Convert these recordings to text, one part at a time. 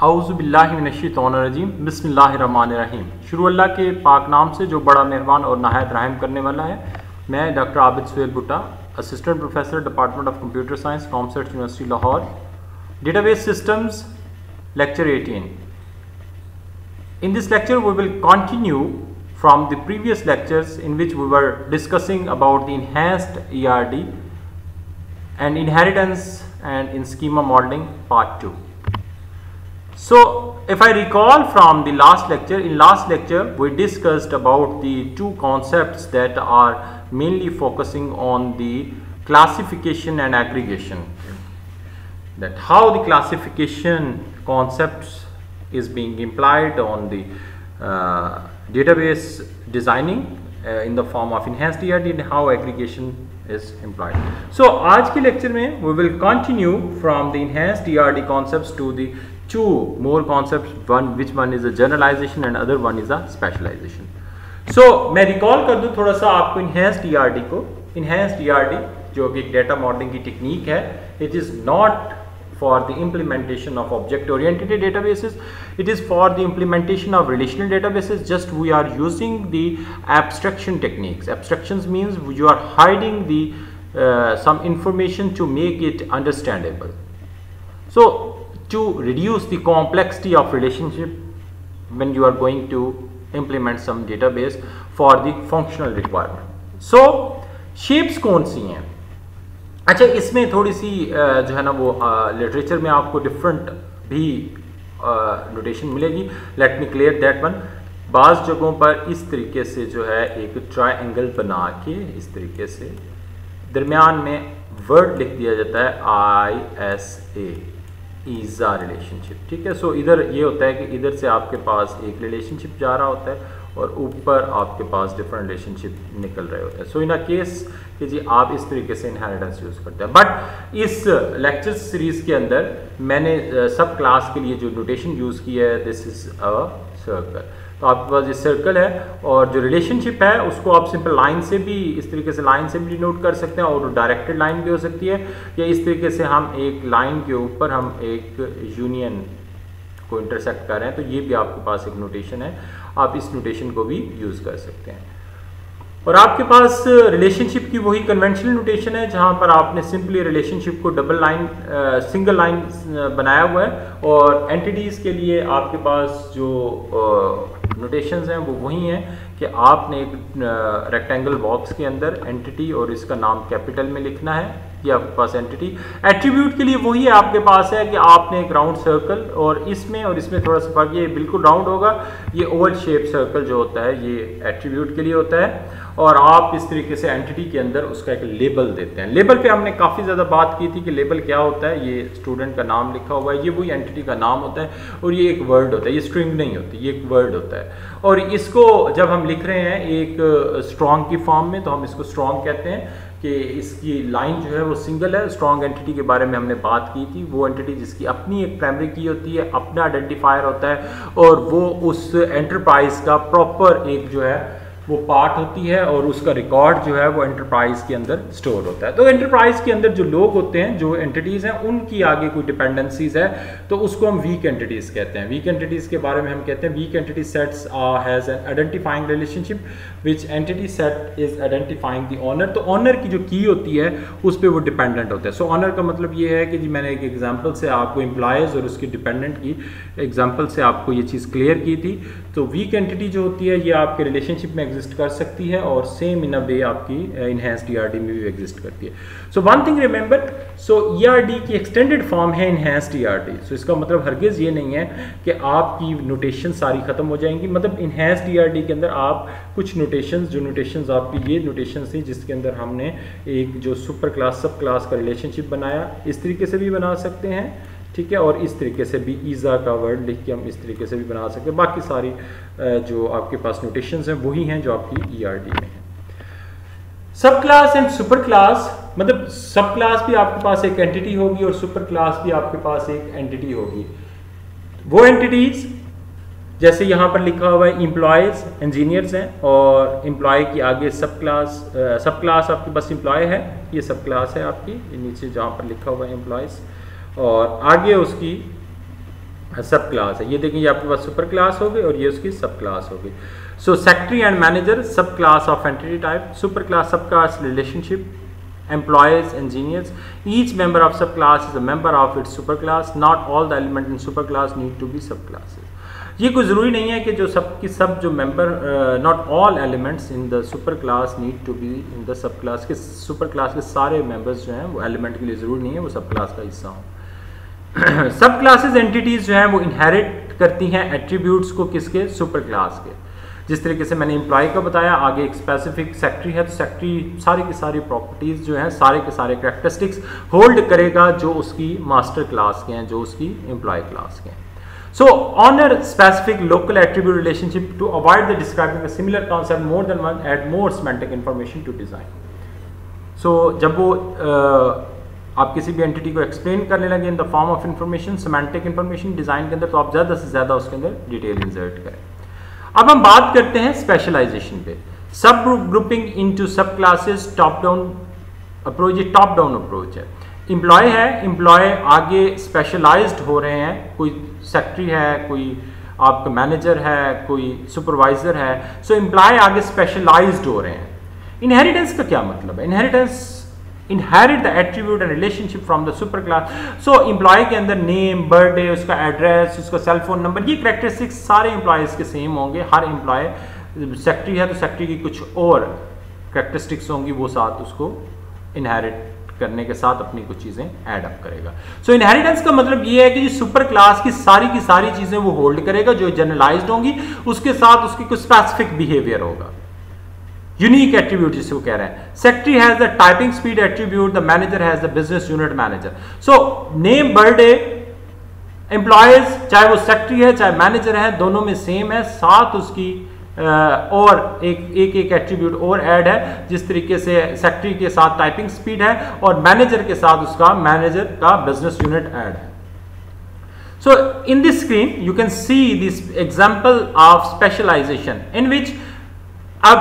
औज़ुबिल्लाहिमिनश्शैतानिर्रजीम बिस्मिल्लाहिर्रहमानिर्रहीम। शुरू अल्लाह के पाक नाम से जो बड़ा मेहरबान और नहायत रहम करने वाला है। मैं doctor Abid Suhail Bhutta, assistant professor department of computer science, कॉमसर्ट university Lahore. Database systems, lecture 18। In this lecture we will continue from the previous lectures in which we were discussing about the enhanced ERD and inheritance and in schema modeling part 2. So if I recall from the last lecture, in last lecture we discussed about the two concepts that are mainly focusing on the classification and aggregation, that how the classification concepts is being implied on the database designing in the form of enhanced ERD and how aggregation is implied. So आज के lecture में we will continue from the enhanced ERD concepts to the two more concepts, which one is a generalization and other one is a specialization. So मैं recall कर दूँ थोड़ा सा आपको enhanced ERD को. enhanced ERD जो कि data modeling की technique है, it is not for the implementation of object oriented databases, it is for the implementation of relational databases. Just we are using the abstraction techniques. Abstractions means you are hiding the some information to make it understandable. So to reduce the complexity of relationship when you are going to implement some database for the functional requirement. So shapes कौन सी हैं? अच्छा, इसमें थोड़ी सी जो है ना वो literature में आपको डिफरेंट भी नोटेशन मिलेगी. Let me clear that one. बाज़ जगहों पर इस तरीके से जो है एक ट्रायंगल बना के इस तरीके से दरमियान में वर्ड लिख दिया जाता है ISA, ईज़ा रिलेशनशिप. ठीक है. सो इधर ये होता है कि इधर से आपके पास एक रिलेशनशिप जा रहा होता है और ऊपर आपके पास डिफरेंट रिलेशनशिप निकल रहे होते हैं. सो इन अ केस कि जी आप इस तरीके से इनहेरिटेंस यूज़ करते हैं. बट इस लेक्चर सीरीज़ के अंदर मैंने सब क्लास के लिए जो नोटेशन यूज़ की है, दिस इज़ अ सर्कल. तो आपके पास ये सर्कल है और जो रिलेशनशिप है उसको आप सिंपल लाइन से भी इस तरीके से लाइन से भी डिनोट कर सकते हैं और डायरेक्टेड लाइन भी हो सकती है, या इस तरीके से हम एक लाइन के ऊपर हम एक यूनियन को इंटरसेक्ट कर रहे हैं, तो ये भी आपके पास एक नोटेशन है. आप इस नोटेशन को भी यूज़ कर सकते हैं. और आपके पास रिलेशनशिप की वही कन्वेंशनल नोटेशन है जहां पर आपने सिंपली रिलेशनशिप को डबल लाइन सिंगल लाइन बनाया हुआ है, और एंटिटीज़ के लिए आपके पास जो नोटेशंस हैं वो वही हैं कि आपने एक रेक्टेंगल बॉक्स के अंदर एंटिटी और इसका नाम कैपिटल में लिखना है. ये आपके पास एंटिटी. एट्रीब्यूट के लिए वही है आपके पास है कि आपने एक राउंड सर्कल और इसमें थोड़ा सा फर्क, ये बिल्कुल राउंड होगा, ये ओवल शेप सर्कल जो होता है ये एट्रीब्यूट के लिए होता है. और आप इस तरीके से एंटिटी के अंदर उसका एक लेबल देते हैं. लेबल पे हमने काफ़ी ज़्यादा बात की थी कि लेबल क्या होता है. ये स्टूडेंट का नाम लिखा हुआ है, ये वही एंटिटी का नाम होता है और ये एक वर्ड होता है, ये स्ट्रिंग नहीं होती, ये एक वर्ड होता है. और इसको जब हम लिख रहे हैं एक स्ट्रॉन्ग की फॉर्म में तो हम इसको स्ट्रॉन्ग कहते हैं कि इसकी लाइन जो है वो सिंगल है. स्ट्रॉन्ग एंटिटी के बारे में हमने बात की थी. वो एंटिटी जिसकी अपनी एक प्राइमरी की होती है, अपना आइडेंटिफायर होता है और वो उस एंटरप्राइज का प्रॉपर एक जो है वो पार्ट होती है और उसका रिकॉर्ड जो है वो एंटरप्राइज के अंदर स्टोर होता है. तो एंटरप्राइज के अंदर जो लोग होते हैं, जो एंटिटीज़ हैं, उनकी आगे कोई डिपेंडेंसीज है तो उसको हम वीक एंटिटीज़ कहते हैं. वीक एंटिटीज़ के बारे में हम कहते हैं weak entity sets has an identifying relationship which entity set is identifying the owner. तो ऑनर की जो की होती है उस पर वो डिपेंडेंट होता है. सो ऑनर का मतलब ये है कि जी मैंने एक एग्जाम्पल से आपको एम्प्लॉयज़ और उसकी डिपेंडेंट की एग्जाम्पल से आपको ये चीज़ क्लियर की थी. तो वीक एंटिटी जो होती है ये आपके रिलेशनशिप में एग्जिस्ट कर सकती है और सेम इन अ वे आपकी इनहेंस्ड ईआरडी में भी एग्जिस्ट करती है. सो वन थिंग रिमेंबर, सो ईआरडी की एक्सटेंडेड फॉर्म है इनहेंस्ड ईआरडी. सो इसका मतलब हरगिज़ ये नहीं है कि आपकी नोटेशन सारी ख़त्म हो जाएंगी. मतलब इनहेंस्ड ईआरडी के अंदर आप कुछ नोटेशंस आपकी ये नोटेशंस थी जिसके अंदर हमने एक जो सुपर क्लास सब क्लास का रिलेशनशिप बनाया, इस तरीके से भी बना सकते हैं. ठीक है. और इस तरीके से भी ईज़ा का वर्ड लिख के हम इस तरीके से भी बना सकते हैं. बाकी सारी जो आपके पास नोटेशंस हैं वही हैं जो आपकी ईआरडी में है. सब क्लास एंड सुपर क्लास, मतलब सब क्लास भी आपके पास एक एंटिटी होगी और सुपर क्लास भी आपके पास एक एंटिटी होगी. वो एंटिटीज जैसे यहाँ पर लिखा हुआ है एम्प्लॉयज़, इंजीनियर्स हैं और एम्प्लॉय की आगे सब क्लास आपके पास एम्प्लॉय है, ये सब क्लास है आपकी, नीचे जहाँ पर लिखा हुआ है एम्प्लॉयज़, और आगे उसकी सब क्लास है। ये देखिए, ये आपके पास सुपर क्लास हो गई और ये उसकी सब क्लास हो गई। सो सेक्रेटरी एंड मैनेजर सब class of entity type, superclass subclass relationship, employees, engineers, each member of subclass is a member of its superclass, not all the element in superclass need to be subclasses। ये कोई ज़रूरी नहीं है कि जो सब की सब जो member, not all elements in the super class need to be in the sub class, के सुपर क्लास के सारे मेंबर्स जो हैं वो एलिमेंट के लिए ज़रूरी नहीं है वो सब क्लास का हिस्सा हों। सब क्लासेज एंटिटीज़ जो हैं वो इनहेरिट करती हैं एट्रीब्यूट्स को, किसके? सुपर क्लास के। जिस तरीके से मैंने एम्प्लॉय का बताया, आगे एक स्पेसिफिक सेक्रेटरी है तो सेक्रेटरी सारी की सारी प्रॉपर्टीज़ जो हैं, सारे के सारे कैरेक्टरिस्टिक्स होल्ड करेगा जो उसकी मास्टर क्लास के हैं, जो उसकी एम्प्लॉय क्लास के हैं। So owner specific local attribute relationship to avoid the describing a similar concept more than one, add more semantic information to design. So जब वो आप किसी भी एंटिटी को एक्सप्लेन करने लगे in the form of information, semantic information design के अंदर, तो आप ज़्यादा से ज़्यादा उसके अंदर डिटेल इंसर्ट करें। अब हम बात करते हैं स्पेशलाइजेशन पे। सब ग्रुपिंग इनटू सब क्लासेस, टॉप डाउन अप्रोच, ये टॉप डाउन अप्रोच है। एम्प्लॉय है, एम्प्लॉय आगे स्पेशलाइज्ड हो रहे हैं, कोई सेक्रेटरी है, कोई आपका मैनेजर है, कोई सुपरवाइजर है, सो एम्प्लॉय आगे स्पेशलाइज्ड हो रहे हैं। इनहेरिटेंस का क्या मतलब है? Inheritance, inherit the attribute and relationship from the super class। so employee के अंदर नेम, बर्थडे, उसका एड्रेस, उसका सेल फोन नंबर, ये कैरेक्टरिस्टिक्स सारे एम्प्लॉयज़ के सेम होंगे। हर एम्प्लॉय सेक्रेटरी है तो सेक्रेटरी की कुछ और कैरेक्टरिस्टिक्स होंगी, वो साथ उसको इनहेरिट करने के साथ अपनी कुछ चीज़ें ऐड अप करेगा। सो इनहेरिटेंस का मतलब ये है कि जो सुपर क्लास की सारी चीज़ें वो होल्ड करेगा, जो जनरलाइज्ड होंगी, उसके साथ उसकी कुछ स्पेसिफिक बिहेवियर होगा। यूनिक एट्रीब्यूट जिसे वो कह रहे हैं। Secretary has the typing speed attribute, the manager has the business unit manager. So name, birthday, employees, चाहे वो सेक्रेटरी है चाहे मैनेजर है, दोनों में सेम है, साथ उसकी और एक एट्रीब्यूट और ऐड है। जिस तरीके से सेक्रेटरी के साथ टाइपिंग स्पीड है और मैनेजर के साथ उसका मैनेजर का बिजनेस यूनिट ऐड है। So in this screen you can see this example of specialization in which a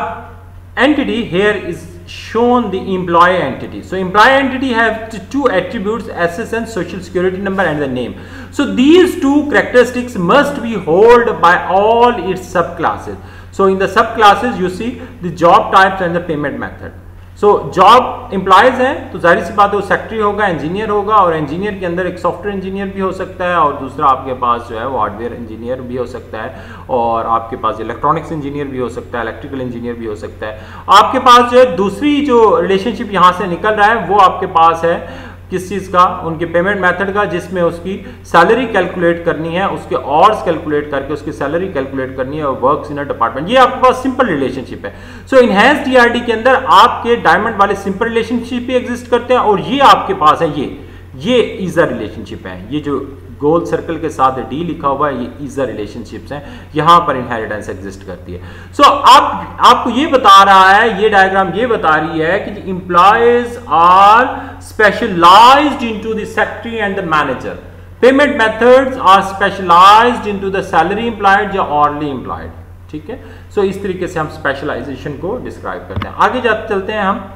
entity here is shown the employee entity. So employee entity have two attributes, SSN, social security number, and the name. So these two characteristics must be held by all its subclasses. So in the subclasses you see the job types and the payment method. So job employees हैं तो जाहिर सी बात है वो secretary होगा, engineer होगा, और engineer के अंदर एक सॉफ्टवेयर इंजीनियर भी हो सकता है और दूसरा आपके पास जो है वो हार्डवेयर इंजीनियर भी हो सकता है, और आपके पास इलेक्ट्रॉनिक्स इंजीनियर भी हो सकता है, इलेक्ट्रिकल इंजीनियर भी हो सकता है। आपके पास जो है दूसरी जो रिलेशनशिप यहाँ से निकल रहा है वो आपके पास है किस चीज़ का? उनके पेमेंट मेथड का, जिसमें उसकी सैलरी कैलकुलेट करनी है, उसके ऑर्स कैलकुलेट करके उसकी सैलरी कैलकुलेट करनी है, और वर्क्स इन अ डिपार्टमेंट। ये आपके पास सिंपल रिलेशनशिप है। सो इनहैंस्ड टीआरडी के अंदर आपके डायमंड वाले सिंपल रिलेशनशिप भी एग्जिस्ट करते हैं, और ये आपके पास है ये ईजर रिलेशनशिप है। ये जो गोल सर्कल के साथ डी लिखा हुआ है ये ईजर रिलेशनशिप्स हैं, यहां पर इनहेरिटेंस एग्जिस्ट करती है। सो आपको ये बता रहा है, ये डायग्राम ये बता रही है कि employees are specialised into the secretary and the manager. Payment methods are specialised into the salary employed या ऑर्ली एम्प्लॉयड। ठीक है, सो इस तरीके से हम स्पेशलाइजेशन को डिस्क्राइब करते हैं। आगे जाते चलते हैं हम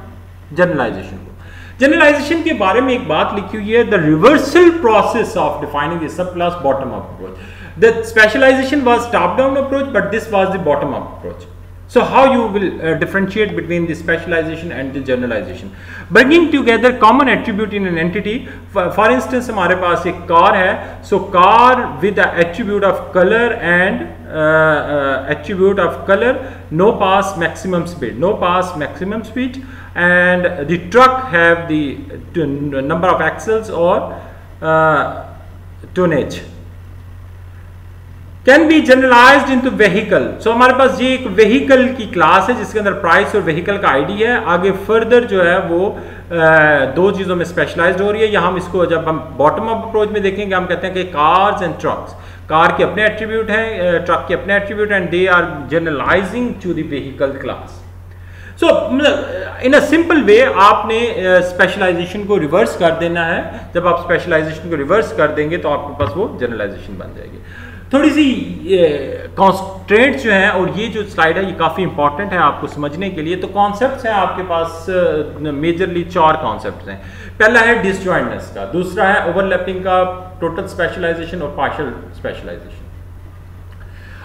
जनरलाइजेशन को। जनरलाइजेशन के बारे में एक बात लिखी हुई है, the reversal process of defining the sub class bottom up approach. The specialisation was top down approach but this was the bottom up approach. So how you will differentiate between the specialization and the generalization? Bringing together common attribute in an entity. For instance, हमारे पास एक car है, so car with the attribute of color and attribute of color, no pass maximum speed, and the truck have the number of axles or tonnage. Can be generalised into vehicle. So हमारे पास ये एक vehicle की class है जिसके अंदर price और vehicle का आईडी है। आगे फर्दर जो है वो दो चीज़ों में स्पेशलाइज्ड हो रही है। यहाँ हम इसको जब हम बॉटम अप अप्रोच में देखेंगे हम कहते हैं कि कार्स एंड ट्रक्स, कार के अपने एट्रीब्यूट हैं, ट्रक के अपने attribute, and they are generalising to the vehicle class. So मतलब इन अ सिंपल वे आपने स्पेशलाइजेशन को रिवर्स कर देना है। जब आप स्पेशलाइजेशन को रिवर्स कर देंगे तो आपके पास वो जनरलाइजेशन बन जाएगी। थोड़ी सी कॉन्स्ट्रेंट्स जो हैं, और ये जो स्लाइड है ये काफ़ी इंपॉर्टेंट है आपको समझने के लिए। तो कॉन्सेप्ट्स हैं आपके पास, मेजरली 4 कॉन्सेप्ट्स हैं। पहला है डिसजॉइंटनेस का, दूसरा है ओवरलैपिंग का, टोटल स्पेशलाइजेशन और पार्शियल स्पेशलाइजेशन।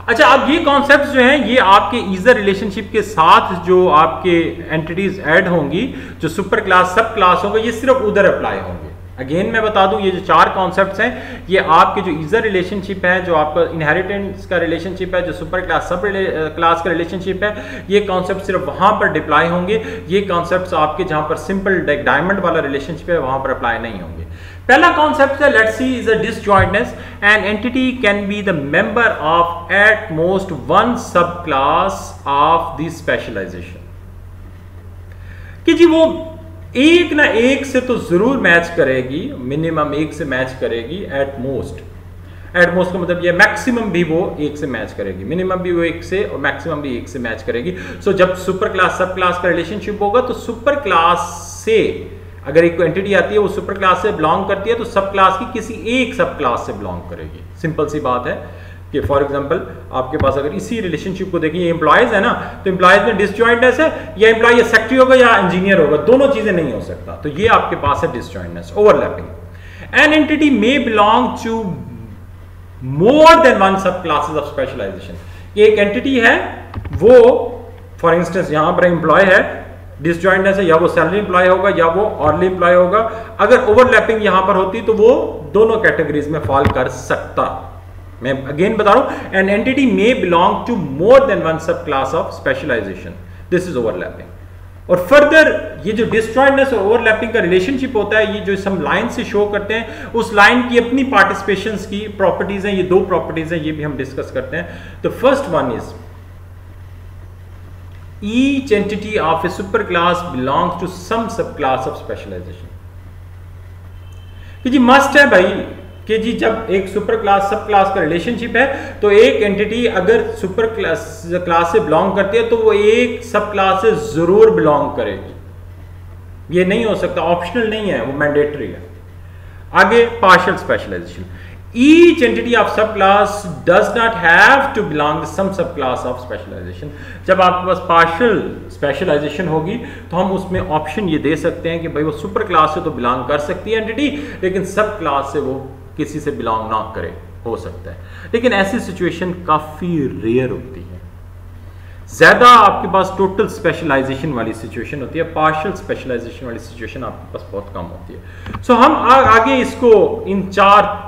अच्छा, अब ये कॉन्सेप्ट्स जो हैं ये आपके ईजर रिलेशनशिप के साथ जो आपके एंटिटीज ऐड होंगी, जो सुपर क्लास सब क्लास होंगे, ये सिर्फ उधर अप्लाई होंगे। अगेन मैं बता दूं, ये जो 4 कॉन्सेप्ट्स हैं ये आपके जो ईजर रिलेशनशिप है, जो आपका इनहेरिटेंस का रिलेशनशिप है, जो सुपर क्लास सब क्लास का रिलेशनशिप है, ये कॉन्सेप्ट सिर्फ वहां पर डिप्लाई होंगे। ये कॉन्सेप्ट्स आपके जहां पर सिंपल डायमंड वाला रिलेशनशिप है वहां पर अप्लाई नहीं होंगे। पहला कॉन्सेप्ट है, let's see, is a disjointness. An entity can be the member of at most one सब क्लास ऑफ द स्पेशलाइजेशन। कि जी वो एक ना एक से तो जरूर मैच करेगी, मिनिमम एक से मैच करेगी, एट मोस्ट का मतलब ये मैक्सिमम भी वो एक से मैच करेगी, मिनिमम भी वो एक से और मैक्सिमम भी एक से मैच करेगी। सो जब सुपर क्लास सब क्लास का रिलेशनशिप होगा तो सुपर क्लास से अगर एक एंटिटी आती है वो सुपर क्लास से बिलोंग करती है तो सब क्लास की किसी एक सब क्लास से बिलोंग करेगी। सिंपल सी बात है कि फॉर एग्जांपल आपके पास अगर इसी रिलेशनशिप को देखिए, एम्प्लॉयज है ना, तो एम्प्लॉयज में डिसजॉइंटनेस है, या एम्प्लॉय या सेक्रेटरी होगा या इंजीनियर होगा, दोनों चीजें नहीं हो सकता। तो ये आपके पास है disjointness. Overlapping, an entity may belong to more than one subclasses of specialisation. एक एंटिटी है वो फॉर इंस्टेंस यहां पर एम्प्लॉय है, डिसजॉइंटनेस है, या वो सैलरी एम्प्लॉय होगा या वो ऑर्ली एम्प्लॉय होगा। अगर ओवरलैपिंग यहां पर होती तो वो दोनों कैटेगरीज में फॉल कर सकता। मैं अगेन बता रहा हूं, an entity may belong to more than one सब class of specialisation, this is overlapping. और फर्दर ये जो डिसजॉइंटनेस और ओवरलैपिंग का रिलेशनशिप होता है, ये जो हम लाइन से शो करते हैं, उस लाइन की अपनी पार्टिसिपेशंस की प्रॉपर्टीज हैं। ये 2 प्रॉपर्टीज हैं, ये भी हम डिस्कस करते हैं। तो first one is each entity of a superclass belongs to some subclass of specialization। कि जी मस्ट है भाई कि जी जब एक सुपर क्लास सब क्लास का रिलेशनशिप है तो एक एंटिटी अगर सुपर क्लास से बिलोंग करती है तो वो एक सब क्लास से जरूर बिलोंग करेगी। ये नहीं हो सकता, ऑप्शनल नहीं है, वो मैंडेटरी है। आगे partial specialisation, each entity of subclass does not have to belong to some subclass of specialization। जब आपके पास पार्शियल स्पेशलाइजेशन होगी तो हम उसमें ऑप्शन ये दे सकते हैं कि भाई वो सुपर क्लास से तो बिलोंग कर सकती है एंटिटी, लेकिन सब क्लास से वो किसी से बिलोंग ना करे, हो सकता है। लेकिन ऐसी सिचुएशन काफी रेयर होती है। ज्यादा आपके पास टोटल स्पेशलाइजेशन वाली सिचुएशन होती है, पार्शियल स्पेशलाइजेशन वाली सिचुएशन आपके पास बहुत कम होती है। सो हम आगे इसको इन 4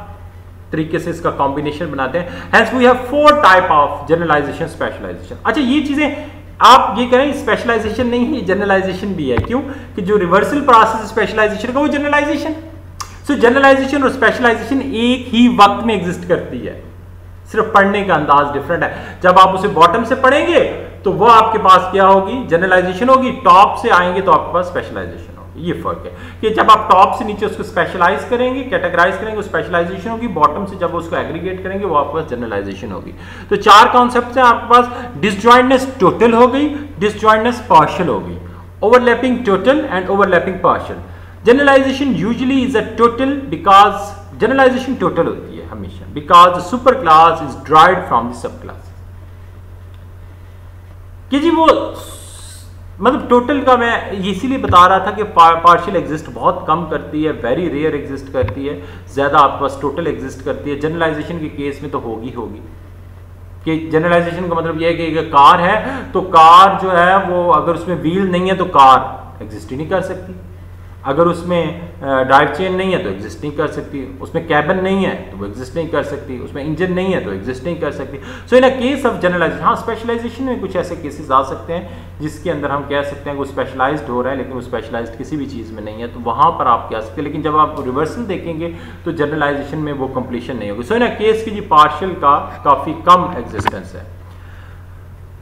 तरीके से इसका कॉम्बिनेशन बनाते हैं। Hence we have 4 type of generalisation specialisation. अच्छा, ये चीजें आप ये करें स्पेशलाइजेशन नहीं है, जनरलाइजेशन भी है। क्यों? कि जो रिवर्सल प्रोसेस स्पेशलाइजेशन का वो जनरलाइजेशन। सो जनरलाइजेशन और स्पेशलाइजेशन एक ही वक्त में एग्जिस्ट करती है, सिर्फ पढ़ने का अंदाज डिफरेंट है। जब आप उसे बॉटम से पढ़ेंगे तो वो आपके पास क्या होगी, जनरलाइजेशन होगी, टॉप से आएंगे तो आपके पास स्पेशलाइजेशन होगी। ये फर्क है कि जब आप टॉप से नीचे उसको स्पेशलाइज करेंगे, कैटेगराइज करेंगे, वो स्पेशलाइजेशन होगी, बॉटम से जब उसको एग्रीगेट करेंगे वो आपके पास जनरलाइजेशन होगी। तो 4 कॉन्सेप्ट्स हैं आपके पास। डिसजॉइंटनेस टोटल हो गई, डिसजॉइंटनेस पार्शियल हो गई, overlapping total and overlapping partial. Generalisation usually is a total because generalisation total होती है हमेशा, because the super class is derived from the sub class. कि जी वो मतलब टोटल का मैं इसीलिए बता रहा था कि पार्शियल एग्जिस्ट बहुत कम करती है, वेरी रेयर एग्जिस्ट करती है, ज़्यादा आपके पास टोटल एग्जिस्ट करती है। जनरलाइजेशन के केस में तो होगी कि जनरलाइजेशन का मतलब यह है कि कार है तो कार जो है वो अगर उसमें व्हील नहीं है तो कार एग्जिस्ट ही नहीं कर सकती, अगर उसमें ड्राइव चेन नहीं है तो एग्जिस्ट नहीं कर सकती, उसमें कैबिन नहीं है तो वो एग्जिस्ट नहीं कर सकती, उसमें इंजन नहीं है तो एग्जिस्ट नहीं कर सकती। सो इन अ केस ऑफ जनरलाइजेशन, हाँ स्पेशलाइजेशन में कुछ ऐसे केसेस आ सकते हैं जिसके अंदर हम कह सकते हैं कि वो स्पेशलाइज्ड हो रहा है लेकिन वो स्पेशलाइज्ड किसी भी चीज़ में नहीं है, तो वहाँ पर आप कह सकते हैं। लेकिन जब आप रिवर्सल देखेंगे तो जनरलाइजेशन में वो कंप्लीशन नहीं होगी। सो इन अ केस की जी पार्शियल का काफ़ी कम एग्जिस्टेंस है।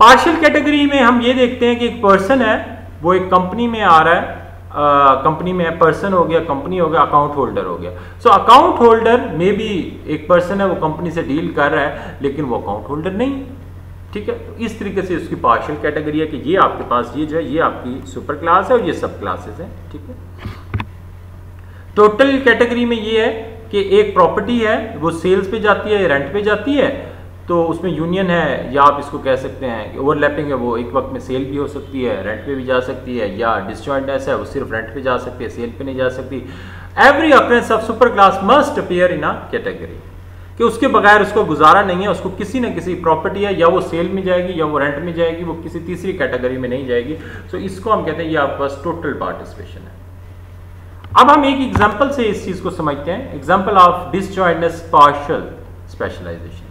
पार्शियल कैटेगरी में हम ये देखते हैं कि एक पर्सन है, वो एक कंपनी में आ रहा है, कंपनी में पर्सन हो गया, कंपनी हो गया, अकाउंट होल्डर हो गया। सो अकाउंट होल्डर में भी एक पर्सन है, वो कंपनी से डील कर रहा है लेकिन वो अकाउंट होल्डर नहीं, ठीक है। तो इस तरीके से उसकी पार्शियल कैटेगरी है कि ये आपके पास ये जो है ये आपकी सुपर क्लास है और ये सब क्लासेस हैं, ठीक है। टोटल कैटेगरी में ये है कि एक प्रॉपर्टी है वो सेल्स पे जाती है, रेंट पे जाती है, तो उसमें यूनियन है या आप इसको कह सकते हैं कि ओवरलैपिंग है, वो एक वक्त में सेल भी हो सकती है, रेंट पे भी जा सकती है, या डिसजॉइंटनेस है वो सिर्फ रेंट पे जा सकती है, सेल पे नहीं जा सकती। Every occurrence of super class must appear in a category, कि उसके बगैर उसको गुजारा नहीं है, उसको किसी न किसी प्रॉपर्टी है या वो सेल में जाएगी या वो रेंट में जाएगी, वो किसी तीसरी कैटेगरी में नहीं जाएगी। सो इसको हम कहते हैं ये आपके पास टोटल पार्टिसिपेशन है। अब हम एक एग्जांपल से इस चीज को समझते हैं, एग्जांपल ऑफ डिसजॉइंटनेस पार्शियल स्पेशलाइजेशन।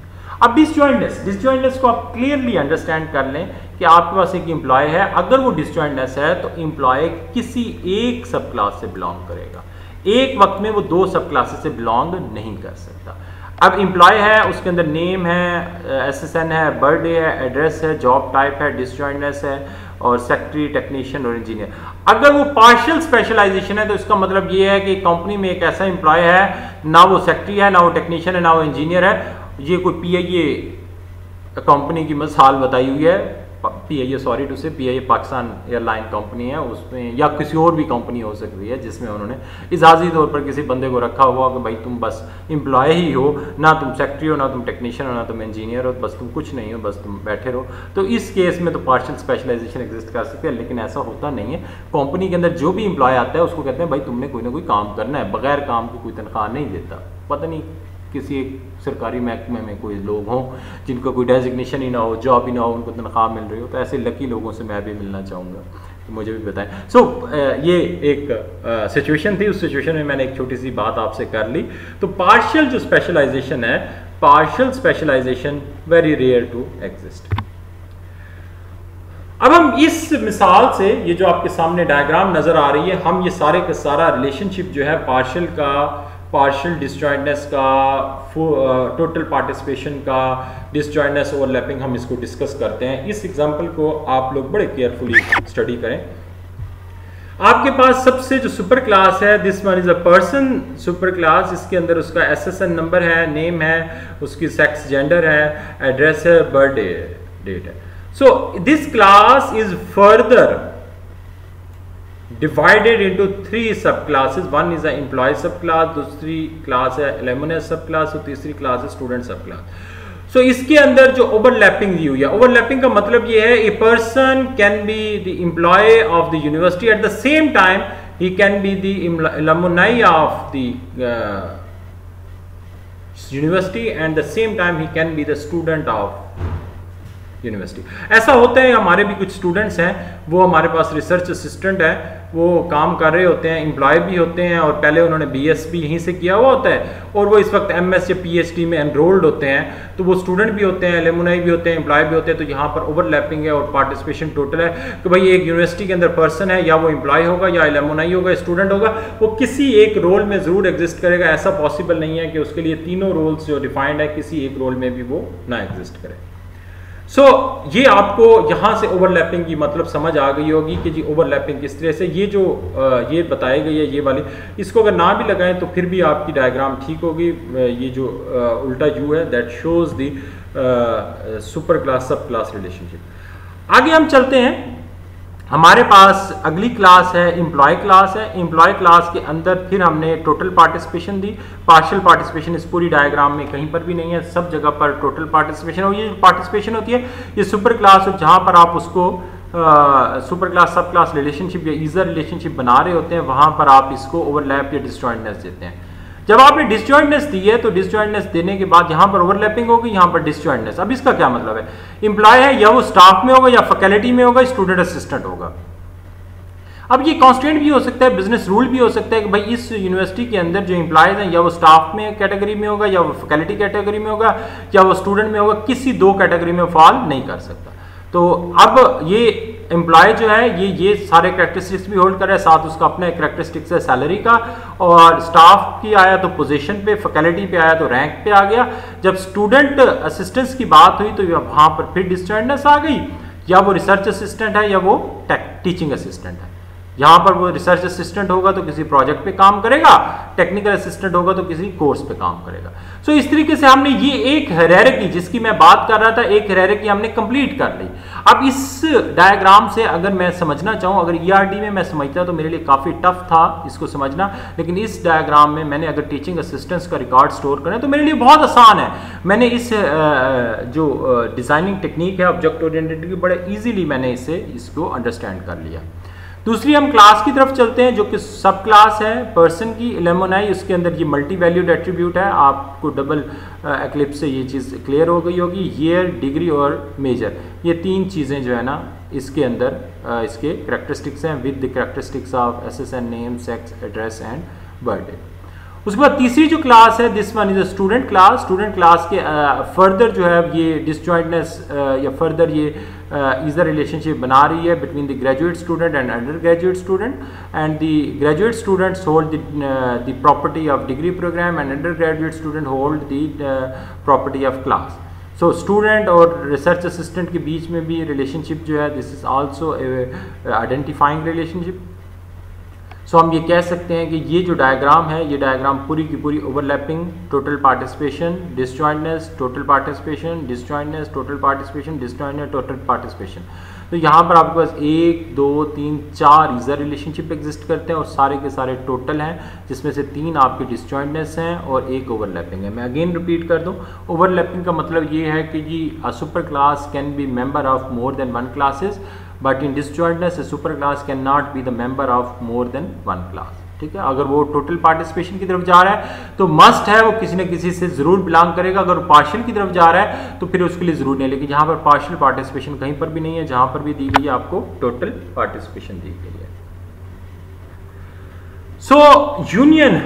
अब डिसजॉइंटनेस को आप क्लियरली अंडरस्टैंड कर लें कि आपके पास एक एम्प्लॉय है, अगर वो डिसजॉइंटनेस है तो एम्प्लॉय किसी एक सब क्लास से बिलोंग करेगा, एक वक्त में वो दो सब क्लासेस से बिलोंग नहीं कर सकता। अब एम्प्लॉय है, उसके अंदर नेम है, SSN है, बर्थडे है, एड्रेस है, जॉब टाइप है, डिसजॉइंटनेस है और सेक्रेटरी, टेक्नीशियन और इंजीनियर। अगर वो पार्शियल स्पेशलाइजेशन है तो इसका मतलब ये है कि कंपनी में एक ऐसा एम्प्लॉय है, ना वो सेक्रेटरी है, ना वो टेक्नीशियन है, ना वो इंजीनियर है, ये कोई PIA कंपनी की मिसाल बताई हुई है, PIA सॉरी टू से PIA पाकिस्तान एयरलाइन कंपनी है, उसमें या किसी और भी कंपनी हो सकती है जिसमें उन्होंने इजाज़ी तौर पर किसी बंदे को रखा हुआ कि भाई तुम बस एम्प्लॉय ही हो, ना तुम सेक्रेटरी हो, ना तुम टेक्नीशियन हो, ना तुम इंजीनियर हो, बस तुम कुछ नहीं हो, बस तुम बैठे रहो। तो इस केस में तो पार्शियल स्पेशलाइजेशन एग्जिस्ट कर सकते हैं, लेकिन ऐसा होता नहीं है। कंपनी के अंदर जो भी एम्प्लॉय आता है उसको कहते हैं भाई तुमने कोई ना कोई काम करना है, बगैर काम की कोई तनख्वाह नहीं देता। पता नहीं किसी एक सरकारी महकमे में कोई लोग हों जिनका कोई डेजिग्नेशन ही ना हो, जॉब ही ना हो, उनको तनख्वाह मिल रही हो, तो ऐसे लकी लोगों से मैं भी मिलना चाहूँगा, तो मुझे भी बताएं। सो ये एक सिचुएशन थी, उस सिचुएशन में मैंने एक छोटी सी बात आपसे कर ली। तो पार्शियल जो स्पेशलाइजेशन है, partial specialisation very rare to exist. अब हम इस मिसाल से, ये जो आपके सामने डायग्राम नज़र आ रही है, हम ये सारे का सारा रिलेशनशिप जो है पार्शियल का, पार्शियल डिसजॉइंटनेस का, टोटल पार्टिसिपेशन का, डिसजॉइंटनेस ओवरलैपिंग, हम इसको डिस्कस करते हैं। इस एग्जांपल को आप लोग बड़े केयरफुली स्टडी करें। आपके पास सबसे जो सुपर क्लास है, this one is a person super class, इसके अंदर उसका SSN नंबर है, नेम है, उसकी सेक्स जेंडर है, एड्रेस है, बर्थडे डेट है। So this class is further divided into 3 subclasses. One is the employee subclass, दूसरी क्लास है alumnus subclass और तीसरी क्लास है student subclass. So इसके अंदर जो ओवरलैपिंग दी हुई है, ओवरलैपिंग का मतलब ये है a person can be the employee of the university at the same time he can be the alumni of the university and the same time he can be the student of university. ऐसा होता है, हमारे भी कुछ students हैं, वो हमारे पास research assistant है, वो काम कर रहे होते हैं, एम्प्लॉय भी होते हैं और पहले उन्होंने BS भी यहीं से किया हुआ होता है और वो इस वक्त MS या PhD में एनरोल्ड होते हैं, तो वो स्टूडेंट भी होते हैं, एलुमनाई भी होते हैं, एम्प्लॉय भी होते हैं। तो यहाँ पर ओवरलैपिंग है और पार्टिसिपेशन टोटल है कि भाई एक यूनिवर्सिटी के अंदर पर्सन है, या वो एम्प्लॉय होगा या एलुमनाई होगा, स्टूडेंट होगा, वो किसी एक रोल में ज़रूर एग्जिस्ट करेगा। ऐसा पॉसिबल नहीं है कि उसके लिए तीनों रोल्स जो डिफाइंड है किसी एक रोल में भी वो ना एग्जिस्ट करे। सो ये आपको यहाँ से ओवरलैपिंग की मतलब समझ आ गई होगी कि जी ओवरलैपिंग किस तरह से, ये जो ये बताई गई है ये वाली, इसको अगर ना भी लगाएं तो फिर भी आपकी डायग्राम ठीक होगी। ये जो उल्टा यू है that shows the super class subclass relationship. आगे हम चलते हैं, हमारे पास अगली क्लास है एम्प्लॉय क्लास है। एम्प्लॉय क्लास के अंदर फिर हमने टोटल पार्टिसिपेशन दी, पार्शियल पार्टिसिपेशन इस पूरी डायग्राम में कहीं पर भी नहीं है, सब जगह पर टोटल पार्टिसिपेशन। और ये पार्टिसिपेशन होती है ये सुपर क्लास, जहाँ पर आप उसको super class subclass relationship या ईजर रिलेशनशिप बना रहे होते हैं, वहाँ पर आप इसको ओवरलैप या डिसजॉइंटनेस देते हैं। जब आपने डिसजॉइंटनेस दी है तो डिसजॉइंटनेस देने के बाद यहाँ पर ओवरलैपिंग होगी, यहाँ पर डिसजॉइंटनेस। अब इसका क्या मतलब है, एम्प्लॉय है या वो स्टाफ में होगा या फैकल्टी में होगा, स्टूडेंट असिस्टेंट होगा। अब ये कॉन्स्टेंट भी हो सकता है, बिजनेस रूल भी हो सकता है कि भाई इस यूनिवर्सिटी के अंदर जो एम्प्लॉयज हैं या वो स्टाफ में कैटेगरी में होगा या वो फैकल्टी कैटेगरी में होगा या वो स्टूडेंट में होगा, किसी दो कैटेगरी में फॉल नहीं कर सकता। तो अब ये एम्प्लॉय जो है ये सारे करेक्टरिस्टिक्स भी होल्ड कर रहा है, साथ उसका अपना एक करेक्टरिस्टिक्स है सैलरी का, और स्टाफ की आया तो पोजीशन पे, फैकल्टी पे आया तो रैंक पे आ गया। जब स्टूडेंट असिस्टेंट्स की बात हुई तो वहाँ पर फिर डिसजॉइंटनेस आ गई, या वो रिसर्च असिस्टेंट है या वो टीचिंग असिस्टेंट है। यहाँ पर वो रिसर्च असिस्टेंट होगा तो किसी प्रोजेक्ट पे काम करेगा, टेक्निकल असिस्टेंट होगा तो किसी कोर्स पे काम करेगा। सो इस तरीके से हमने ये एक हायरार्की जिसकी मैं बात कर रहा था, एक हायरार्की हमने कंप्लीट कर ली। अब इस डायग्राम से अगर मैं समझना चाहूँ, अगर ईआरडी में मैं समझता तो मेरे लिए काफ़ी टफ था इसको समझना, लेकिन इस डायग्राम में मैंने अगर टीचिंग असिस्टेंट्स का रिकॉर्ड स्टोर करें तो मेरे लिए बहुत आसान है। मैंने इस जो डिज़ाइनिंग टेक्निक है ऑब्जेक्ट ओरिएंटेड की, बड़े ईजीली मैंने इसको अंडरस्टैंड कर लिया। दूसरी हम क्लास की तरफ चलते हैं जो कि सब क्लास है पर्सन की, एलेमनाई। उसके अंदर ये मल्टी वैल्यूड एट्रीब्यूट है, आपको डबल एक्लिप्स से ये चीज़ क्लियर हो गई होगी। ईयर, डिग्री और मेजर, ये तीन चीज़ें जो है ना इसके अंदर इसके करैक्टरिस्टिक्स हैं with the characteristics of SSN, name, sex, address and birthday. उसके बाद तीसरी जो क्लास है, this one is a student class. Student class के फर्दर जो है ये डिसजॉइंटनेस या फर्दर ये इज द रिलेशनशिप बना रही है between the graduate student and undergraduate student, and the graduate students hold the property of degree program and undergraduate student hold the property of class. So student और research assistant के बीच में भी relationship जो है this is also identifying relationship. So हम ये कह सकते हैं कि ये जो डायग्राम है, ये डायग्राम पूरी की पूरी overlapping, total participation, disjointness, total participation, disjointness, total participation, disjointness, total participation. तो यहाँ पर आपके पास 1 2 3 4 यूजर रिलेशनशिप एग्जिस्ट करते हैं और सारे के सारे टोटल हैं, जिसमें से 3 आपकी डिसजॉइंटनेस हैं और 1 ओवरलैपिंग है। मैं अगेन रिपीट कर दूँ, ओवरलैपिंग का मतलब ये है कि जी a super class can be member of more than 1 classes, but in disjointness a super class can not be the member of more than 1 class. ठीक है, अगर वो टोटल पार्टिसिपेशन की तरफ जा रहा है तो मस्ट है वो किसी न किसी से जरूर बिलोंग करेगा। अगर वो पार्शियल की तरफ जा रहा है तो फिर उसके लिए जरूर नहीं, लेकिन यहाँ पर पार्शियल पार्टिसिपेशन कहीं पर भी नहीं है, जहां पर भी दी गई है आपको टोटल पार्टिसिपेशन दी गई है। सो यूनियन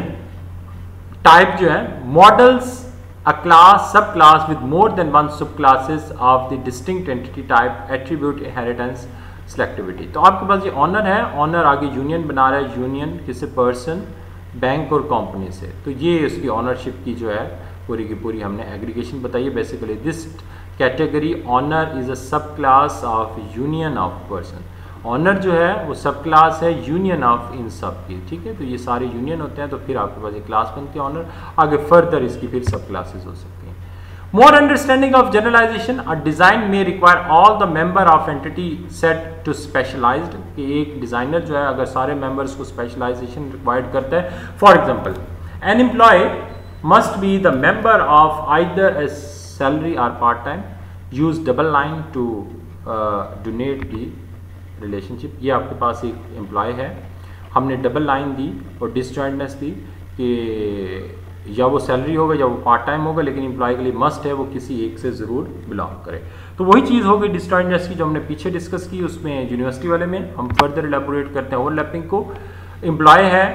टाइप जो है models a class subclass with more than one subclasses of the distinct entity type, attribute, inheritance, selectivity। तो आपके पास ये ऑनर है, ऑनर आगे यूनियन बना रहा है, यूनियन किसी पर्सन, बैंक और कंपनी से। तो ये इसकी ऑनरशिप की जो है पूरी की पूरी हमने एग्रीगेशन बताई है। Basically this category owner is a sub class of union of person. Owner जो है वो सब क्लास है यूनियन ऑफ इन सब की। ठीक है, तो ये सारे यूनियन होते हैं तो फिर आपके पास एक क्लास बनती है ऑनर, आगे फर्दर इसकी फिर सब क्लासेस हो सकती हैं। More understanding of generalization, a design में require all the member of entity set to specialized, कि एक डिजाइनर जो है अगर सारे मेंबर्स को स्पेशलाइजेशन रिक्वायर्ड करता है। For example an employee must be the member of either a salary और part time, use double line to denote the relationship. ये आपके पास एक एम्प्लॉय है, हमने डबल लाइन दी और डिसजॉइंटनेस दी कि या वो सैलरी होगा या वो पार्ट टाइम होगा, लेकिन एम्प्लॉय के लिए मस्ट है वो किसी एक से ज़रूर बिलोंग करे। तो वही चीज़ होगी डिसजॉइंटनेस की जो हमने पीछे डिस्कस की, उसमें यूनिवर्सिटी वाले में हम फर्दर एलेबोरेट करते हैं ओवरलैपिंग को। एम्प्लॉय है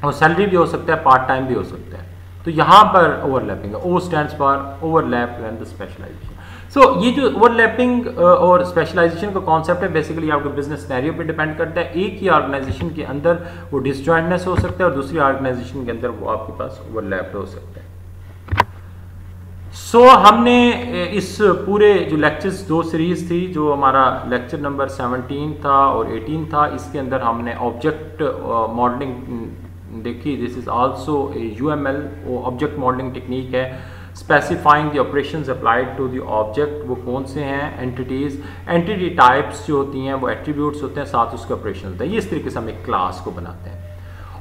और सैलरी भी हो सकता है, पार्ट टाइम भी हो सकता है, तो यहाँ पर ओवरलैपिंग है। O stands for overlap and the specialization. So ये जो ओवरलैपिंग और स्पेशलाइजेशन का कॉन्सेप्ट है बेसिकली आपके बिजनेस सिनेरियो पे डिपेंड करता है। एक ही ऑर्गेनाइजेशन के अंदर वो डिसजॉइंटनेस हो सकता है और दूसरी ऑर्गेनाइजेशन के अंदर वो आपके पास ओवरलैप हो सकता है। सो हमने इस पूरे जो लेक्चर्स 2 सीरीज थी, जो हमारा लेक्चर नंबर 17 था और 18 था, इसके अंदर हमने ऑब्जेक्ट मॉडलिंग देखी। This is also a UML, वो ऑब्जेक्ट मॉडलिंग टेक्निक है। Specifying the operations applied to the object, वो कौन से हैं, एंटिटीज, एंटिटी टाइप्स जो होती हैं वो एट्रीब्यूट्स होते हैं, साथ उसके ऑपरेशंस होते हैं। ये इस तरीके से हम एक क्लास को बनाते हैं।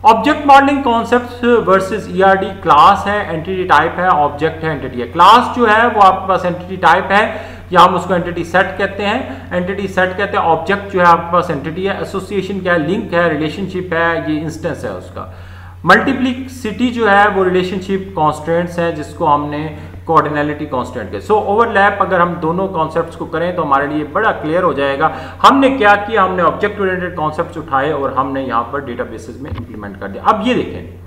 Object modelling concept versus ERD, class है, एंटिटी टाइप है, ऑब्जेक्ट है, एंटिटी है। क्लास जो है वो आपके पास एंटिटी टाइप है या हम उसको एंटिटी सेट कहते हैं, एंटिटी सेट कहते हैं। ऑब्जेक्ट जो है आपके पास एंटिटी है, एसोसिएशन क्या है, लिंक है, रिलेशनशिप है, ये इंस्टेंस है उसका। मल्टीप्लिसिटी जो है वो रिलेशनशिप कॉन्स्टेंट्स है जिसको हमने कोऑर्डिनैलिटी कांस्टेंट के। सो ओवरलैप अगर हम दोनों कॉन्सेप्ट्स को करें तो हमारे लिए बड़ा क्लियर हो जाएगा। हमने क्या किया, हमने ऑब्जेक्ट ओरिएंटेड कॉन्सेप्ट्स उठाए और हमने यहाँ पर डेटाबेसेस में इंप्लीमेंट कर दिया। अब ये देखें,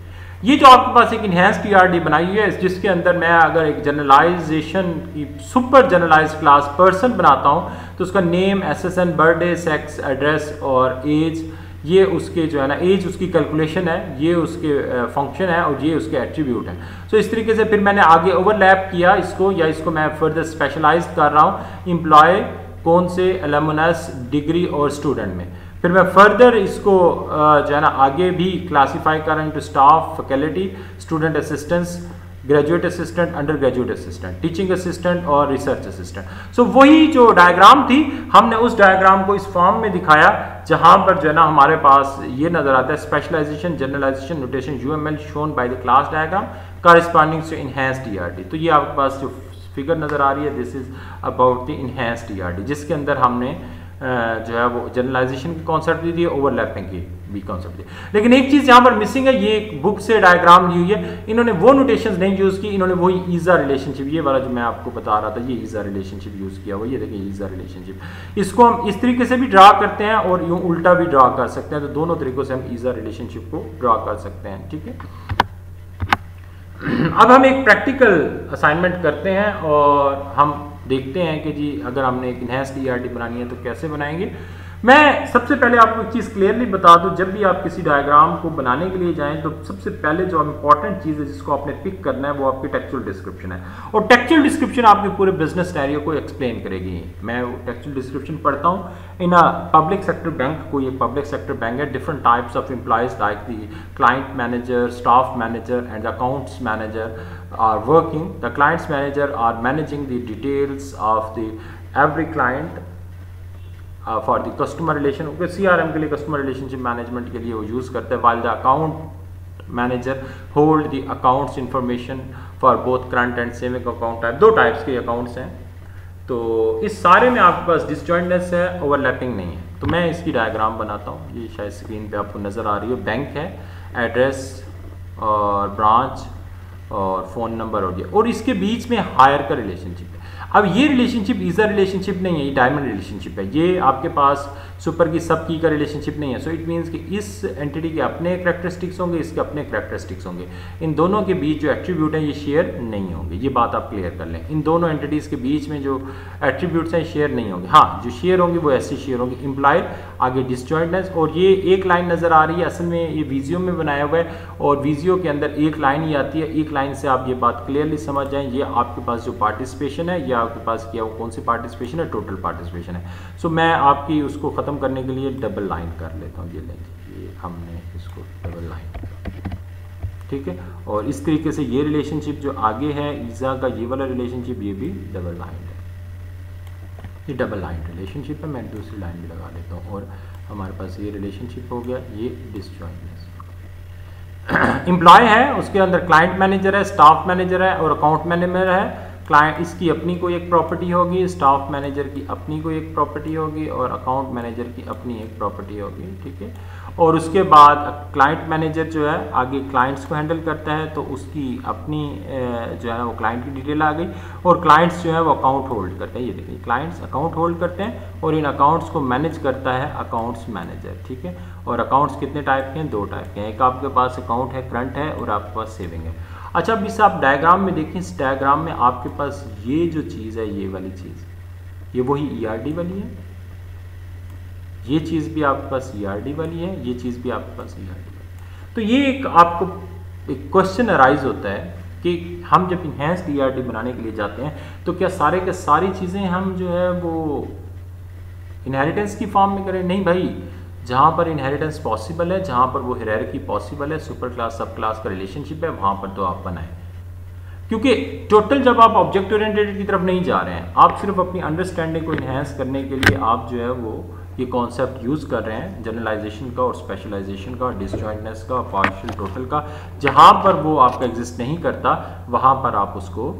ये जो आपके पास एक इनहेंस्ड ERD बनाई हुई है जिसके अंदर मैं अगर एक जनरलाइजेशन की सुपर जनरलाइज क्लास पर्सन बनाता हूँ तो उसका name, SSN, birthday, sex, address और एज, ये उसके जो है ना एज उसकी कैलकुलेशन है, ये उसके फंक्शन है और ये उसके एट्रीब्यूट है। सो इस तरीके से फिर मैंने आगे ओवरलैप किया इसको, या इसको मैं फर्दर स्पेशलाइज कर रहा हूँ एम्प्लॉय कौन से, एलुमनस, डिग्री और स्टूडेंट में। फिर मैं फर्दर इसको जो है ना आगे भी क्लासीफाई कर रहा हूँ to staff, faculty, student assistants, graduate assistant, undergraduate assistant, teaching assistant और रिसर्च असिस्टेंट। सो वही जो डायग्राम थी हमने उस डायग्राम को इस फॉर्म में दिखाया जहां पर जो है ना हमारे पास ये नजर आता है specialisation, generalisation, notation, UML shown by the class diagram corresponding to enhanced ERD. तो ये आपके पास जो फिगर नजर आ रही है this is about the enhanced ERD, जिसके अंदर हमने जो है वो जनरलाइजेशन की कॉन्सेप्ट दी थी, ओवरलैपिंग की भी कॉन्सेप्ट दी। लेकिन एक चीज़ यहाँ पर मिसिंग है, ये एक बुक से डायग्राम ली हुई है, इन्होंने वो नोटेशंस नहीं यूज़ की, इन्होंने वही ईजा रिलेशनशिप, ये वाला जो मैं आपको बता रहा था, ये ईजा रिलेशनशिप यूज़ किया हुआ। ये देखिए ईजा रिलेशनशिप, इसको हम इस तरीके से भी ड्रा करते हैं और यूँ उल्टा भी ड्रा कर सकते हैं। तो दोनों तरीक़ों से हम ईजा रिलेशनशिप को ड्रा कर सकते हैं, ठीक है। अब हम एक प्रैक्टिकल असाइनमेंट करते हैं और हम देखते हैं कि जी अगर हमने एक इनहैंस्ड ईआरडी बनानी है तो कैसे बनाएंगे। मैं सबसे पहले आपको एक चीज़ क्लियरली बता दूं, जब भी आप किसी डायग्राम को बनाने के लिए जाएं तो सबसे पहले जो इंपॉर्टेंट चीज़ है जिसको आपने पिक करना है वो आपकी टेक्सचुअल डिस्क्रिप्शन है। और टेक्सचुअल डिस्क्रिप्शन आपके पूरे बिजनेस सिनेरियो को एक्सप्लेन करेगी। मैं वो टेक्सचुअल डिस्क्रिप्शन पढ़ता हूँ। इन अ पब्लिक सेक्टर बैंक, कोई एक पब्लिक सेक्टर बैंक है, different types of employees like the client manager, staff manager and accounts manager are working. The clients manager are managing the details of the every client for the customer relation. CRM के लिए customer relationship management के लिए वो use करते हैं, while the account manager hold the accounts information for both current and saving account type. दो types के accounts हैं। तो इस सारे में आपके पास डिसजॉइंटनेस है, ओवरलैपिंग नहीं है। तो मैं इसकी डायग्राम बनाता हूँ, ये शायद स्क्रीन पे आपको नज़र आ रही है। बैंक है, एड्रेस और ब्रांच और फ़ोन नंबर हो गया, और इसके बीच में हायर का रिलेशनशिप है। अब ये रिलेशनशिप ईज़ा रिलेशनशिप नहीं है, ये डायमंड रिलेशनशिप है। ये आपके पास सुपर की सब की का रिलेशनशिप नहीं है। सो इट मीन्स कि इस एंटिटी के अपने करैक्टरिस्टिक्स होंगे, इसके अपने करैक्टरिस्टिक्स होंगे। इन दोनों के बीच जो एट्रीब्यूट हैं ये शेयर नहीं होंगे, ये बात आप क्लियर कर लें। इन दोनों एंटिटीज़ के बीच में जो एट्रीब्यूट्स हैं शेयर नहीं होंगे। हाँ, जो शेयर होंगे वो ऐसे शेयर होंगे, इम्प्लाइड, आगे डिसजॉइंटनेस। और ये एक लाइन नज़र आ रही है, असल में ये वीजियो में बनाया हुआ है और वीजियो के अंदर एक लाइन ही आती है। एक लाइन से आप ये बात क्लियरली समझ जाएं, ये आपके पास जो पार्टिसिपेशन है, ये आपके पास किया वो कौन सी पार्टिसिपेशन है, टोटल पार्टिसिपेशन है। सो मैं आपकी उसको ख़त्म करने के लिए डबल लाइन कर लेता हूँ। ये लेंगे, ये हमने इसको डबल लाइन, ठीक है। और इस तरीके से ये रिलेशनशिप जो आगे है ईज़ा का, ये वाला रिलेशनशिप, ये भी डबल लाइन है, ये डबल लाइन रिलेशनशिप है। मैं दूसरी लाइन भी लगा लेता हूँ और हमारे पास ये रिलेशनशिप हो गया। ये डिसजॉइंटनेस एम्प्लॉय है, उसके अंदर क्लाइंट मैनेजर है, स्टाफ मैनेजर है और अकाउंट मैनेजर है। क्लाइंट इसकी अपनी कोई एक प्रॉपर्टी होगी, स्टाफ मैनेजर की अपनी कोई एक प्रॉपर्टी होगी और अकाउंट मैनेजर की अपनी एक प्रॉपर्टी होगी, ठीक है। और उसके बाद क्लाइंट मैनेजर जो है आगे क्लाइंट्स को हैंडल करता है, तो उसकी अपनी जो है वो क्लाइंट की डिटेल आ गई। और क्लाइंट्स जो है वो अकाउंट होल्ड करते हैं, ये देखिए क्लाइंट्स अकाउंट होल्ड करते हैं और इन अकाउंट्स को मैनेज करता है अकाउंट्स मैनेजर, ठीक है। और अकाउंट्स कितने टाइप के हैं, दो टाइप के हैं। एक आपके पास अकाउंट है, करंट है, और आपके पास सेविंग है। अच्छा, अब इस आप डायग्राम में देखें, इस डायग्राम में आपके पास ये जो चीज़ है, ये वाली चीज़, ये वही ईआरडी वाली है। ये चीज़ भी आपके पास ईआरडी वाली है, ये चीज़ भी आपके पास ईआरडी वाली है। तो ये एक आपको एक क्वेश्चन अराइज होता है कि हम जब इनहैंस्ड ईआरडी बनाने के लिए जाते हैं तो क्या सारे के सारी चीज़ें हम जो है वो इनहेरिटेंस की फॉर्म में करें? नहीं भाई, जहाँ पर इनहेरिटेंस पॉसिबल है, जहाँ पर वो हायरार्की पॉसिबल है, सुपर क्लास सब क्लास का रिलेशनशिप है, वहाँ पर तो आप बनाएं। क्योंकि टोटल जब आप ऑब्जेक्ट ओरिएंटेड की तरफ नहीं जा रहे हैं, आप सिर्फ अपनी अंडरस्टैंडिंग को इन्हेंस करने के लिए आप जो है वो ये कॉन्सेप्ट यूज़ कर रहे हैं जनरलाइजेशन का और स्पेशलाइजेशन का, डिसजॉइंटनेस का, पार्शियल टोटल का। जहाँ पर वो आपका एग्जिस्ट नहीं करता वहाँ पर आप उसको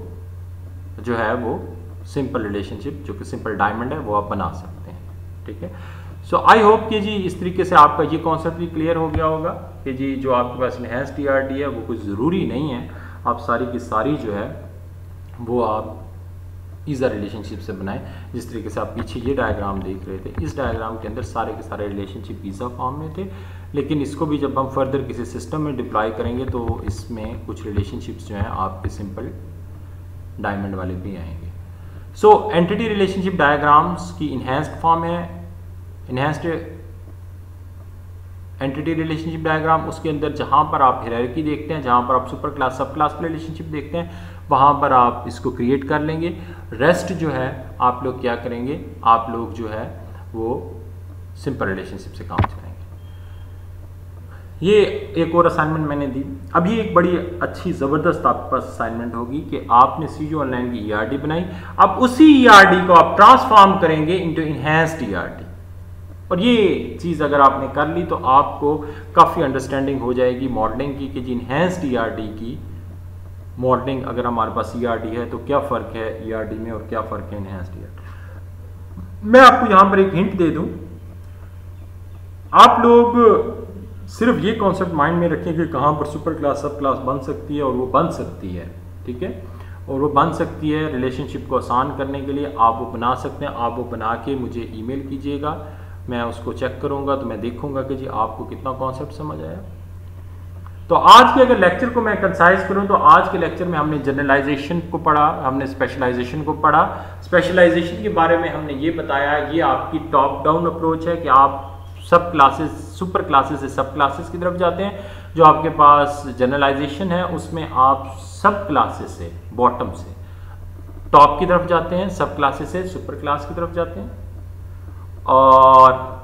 जो है वो सिंपल रिलेशनशिप, जो कि सिंपल डायमंड है, वो आप बना सकते हैं, ठीक है। सो आई होप कि जी इस तरीके से आपका ये कॉन्सेप्ट भी क्लियर हो गया होगा कि जी जो आपके पास इनहैंस्ड ईआरडी है वो कुछ ज़रूरी नहीं है आप सारी की सारी जो है वो आप ईज़ा रिलेशनशिप से बनाएं। जिस तरीके से आप पीछे ये डायग्राम देख रहे थे, इस डायग्राम के अंदर सारे के सारे रिलेशनशिप ईज़ा फॉर्म में थे, लेकिन इसको भी जब हम फर्दर किसी सिस्टम में डिप्लॉय करेंगे तो इसमें कुछ रिलेशनशिप्स जो हैं आपके सिंपल डायमंड वाले भी आएंगे। सो एंटिटी रिलेशनशिप डायग्राम्स की इन्हेंस्ड फॉर्म है, इन्हेंस्ड एंटिटी रिलेशनशिप डायग्राम। उसके अंदर जहाँ पर आप हायरार्की देखते हैं, जहाँ पर आप super class subclass relationship देखते हैं, वहाँ पर आप इसको क्रिएट कर लेंगे। रेस्ट जो है आप लोग क्या करेंगे, आप लोग जो है वो सिंपल रिलेशनशिप से काम चलाएंगे। ये एक और असाइनमेंट मैंने दी। अभी एक बड़ी अच्छी ज़बरदस्त आपके पास असाइनमेंट होगी कि आपने सीजो ऑनलाइन की ईआरडी बनाई, अब उसी ईआरडी को आप ट्रांसफॉर्म करेंगे इनटू इनहैंस्ड ईआरडी। और ये चीज़ अगर आपने कर ली तो आपको काफ़ी अंडरस्टैंडिंग हो जाएगी मॉडलिंग की कि जी इनहैंस्ड ईआरडी की मॉडलिंग, अगर हमारे पास ईआरडी है तो क्या फ़र्क है ईआरडी में और क्या फ़र्क है इनहैंस्ड ईआरडी। मैं आपको यहाँ पर एक हिंट दे दूँ, आप लोग सिर्फ ये कॉन्सेप्ट माइंड में रखें कि कहाँ पर सुपर क्लास सब क्लास बन सकती है, और वो बन सकती है, ठीक है, और वो बन सकती है रिलेशनशिप को आसान करने के लिए। आप वो बना सकते हैं, आप वो बना के मुझे ईमेल कीजिएगा, मैं उसको चेक करूँगा तो मैं देखूँगा कि जी आपको कितना कॉन्सेप्ट समझ आया। तो आज के अगर लेक्चर को मैं कंसाइज करूँ तो आज के लेक्चर में हमने जनरलाइजेशन को पढ़ा, हमने स्पेशलाइजेशन को पढ़ा। स्पेशलाइजेशन के बारे में हमने ये बताया, ये आपकी टॉप डाउन अप्रोच है कि आप सब क्लासेस, सुपर क्लासेस से सब क्लासेस की तरफ जाते हैं। जो आपके पास जनरलाइजेशन है उसमें आप सब क्लासेस से, बॉटम से टॉप की तरफ जाते हैं, सब क्लासेस से सुपर क्लास की तरफ जाते हैं। और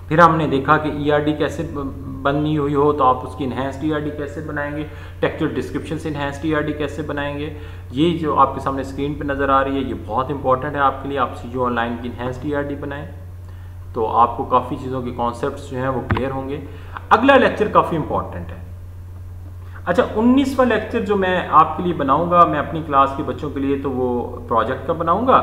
फिर हमने देखा कि ईआरडी कैसे बननी हुई हो तो आप उसकी इनहैंस्ड ईआरडी कैसे बनाएंगे, टेक्सचुअल डिस्क्रिप्शन से इनहैंस्ड ईआरडी कैसे बनाएंगे। ये जो आपके सामने स्क्रीन पे नज़र आ रही है ये बहुत इंपॉर्टेंट है आपके लिए। आप सीजो ऑनलाइन की इनहैंस्ड ईआरडी बनाएं तो आपको काफ़ी चीज़ों के कॉन्सेप्ट्स जो हैं वो क्लियर होंगे। अगला लेक्चर काफ़ी इंपॉर्टेंट है। अच्छा, 19वां लेक्चर जो मैं आपके लिए बनाऊंगा, मैं अपनी क्लास के बच्चों के लिए, तो वो प्रोजेक्ट का बनाऊंगा,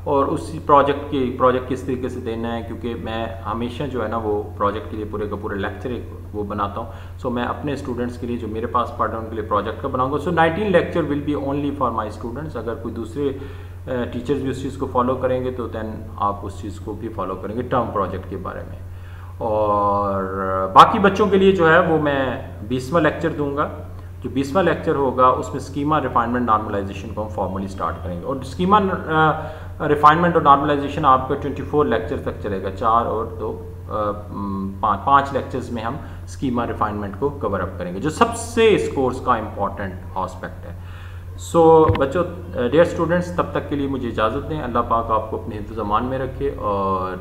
और उसी प्रोजेक्ट किस तरीके से देना है, क्योंकि मैं हमेशा जो है ना वो प्रोजेक्ट के लिए पूरे का पूरे लेक्चर वो बनाता हूँ। सो मैं अपने स्टूडेंट्स के लिए जो मेरे पास पढ़ रहे हैं उनके लिए प्रोजेक्ट का बनाऊंगा। सो 19 lecture will be only for my students. अगर कोई दूसरे टीचर्स भी उस चीज़ को फॉलो करेंगे तो दैन आप उस चीज़ को भी फॉलो करेंगे टर्म प्रोजेक्ट के बारे में। और बाकी बच्चों के लिए जो है वो मैं 20वां लेक्चर दूंगा। जो 20वां लेक्चर होगा उसमें स्कीमा रिफाइनमेंट नॉर्मलाइजेशन को हम फॉर्मली स्टार्ट करेंगे, और स्कीमा रिफाइनमेंट और नॉर्मलाइजेशन आपका 24 लेक्चर तक चलेगा। 4 और 2 5 लेक्चर्स में हम स्कीमा रिफाइनमेंट को कवर अप करेंगे, जो सबसे इस कोर्स का इम्पॉर्टेंट आस्पेक्ट है। सो बच्चों, डियर स्टूडेंट्स, तब तक के लिए मुझे इजाज़त दें। अल्लाह पाक आपको अपने हिफ्ज़ ज़मान में रखे, और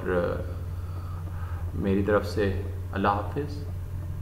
मेरी तरफ से अल्लाह हाफिज़।